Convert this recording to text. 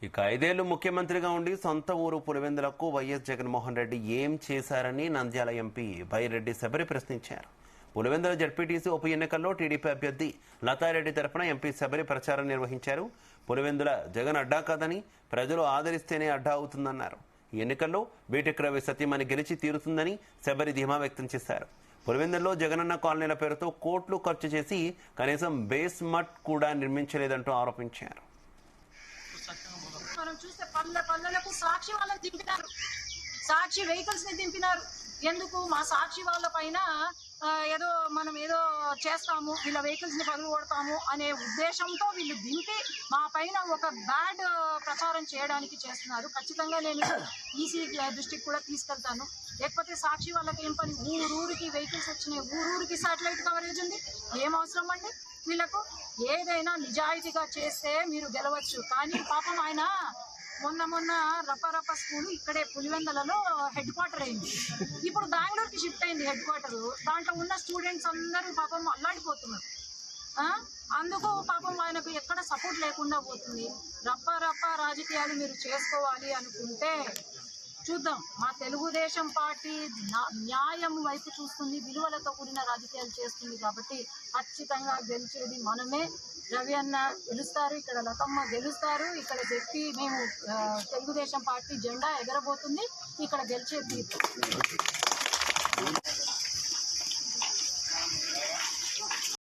ఇక 5 ఏళ్లు ముఖ్యమంత్రిగా ఉండి సొంత ఊరు పులివెందులకు వైఎస్ జగన్మోహన్ రెడ్డి ఏం చేశారని నంద్యాల ఎంపీ బైరెడ్డి శబరి ప్రశ్నించారు. పులివెందుల జడ్పీటీసీ ఉప ఎన్నికల్లో టీడీపీ అభ్యర్థి లతారెడ్డి తరఫున ఎంపీ శబరి ప్రచారం నిర్వహించారు. పులివెందుల జగన్ అడ్డా కాదని ప్రజలు ఆదరిస్తేనే అడ్డా అవుతుందన్నారు. ఈ ఎన్నికల్లో బీటెక్ రవి సత్యమని గెలిచి తీరుతుందని శబరి ధీమా వ్యక్తం చేశారు. పులివెందుల్లో జగనన్న కాలనీల పేరుతో కోట్లు ఖర్చు చేసి కనీసం బేస్ మట్ కూడా నిర్మించలేదంటూ ఆరోపించారు. మనం చూస్తే పల్లెలకు సాక్షి వాళ్ళని దింపినారు, సాక్షి వెహికల్స్ ని దింపినారు. ఎందుకు? మా సాక్షి వాళ్ళ పైన మనం ఏదో చేస్తాము, వీళ్ళ వెహికల్స్ ని పగులు కొడతాము అనే ఉద్దేశంతో వీళ్ళు దింపి మా పైన ఒక బ్యాడ్ ప్రచారం చేయడానికి చేస్తున్నారు. ఖచ్చితంగా నేను ఈసీ దృష్టికి కూడా తీసుకెళ్తాను. లేకపోతే సాక్షి వాళ్ళకి ఏం పని? ఊరూరికి వెహికల్స్ వచ్చినాయి, ఊరూరికి శాటిలైట్ కవరేజ్ ఉంది. ఏం అవసరం అండి వీళ్ళకు? ఏదైనా నిజాయితీగా చేస్తే మీరు గెలవచ్చు. కానీ పాపం ఆయన మొన్న రప్ప స్కూల్ ఇక్కడే పులివెందులలో హెడ్ క్వార్టర్ అయింది. ఇప్పుడు బెంగళూరుకి షిఫ్ట్ అయింది హెడ్ క్వార్టర్. దాంట్లో ఉన్న స్టూడెంట్స్ అందరూ పాపం అల్లాడిపోతున్నారు. అందుకు పాపం ఆయనకు ఎక్కడ సపోర్ట్ లేకుండా పోతుంది. రప్ప రాజకీయాలు మీరు చేసుకోవాలి అనుకుంటే చూద్దాం. మా తెలుగుదేశం పార్టీ న్యాయం వైపు చూస్తుంది, విలువలతో కూడిన రాజకీయాలు చేస్తుంది. కాబట్టి ఖచ్చితంగా గెలిచేది మనమే. రవి అన్న గెలుస్తారు, ఇక్కడ లతమ్మ గెలుస్తారు, ఇక్కడ చెప్పి మేము తెలుగుదేశం పార్టీ జెండా ఎగరబోతుంది, ఇక్కడ గెలిచే తీర్పు.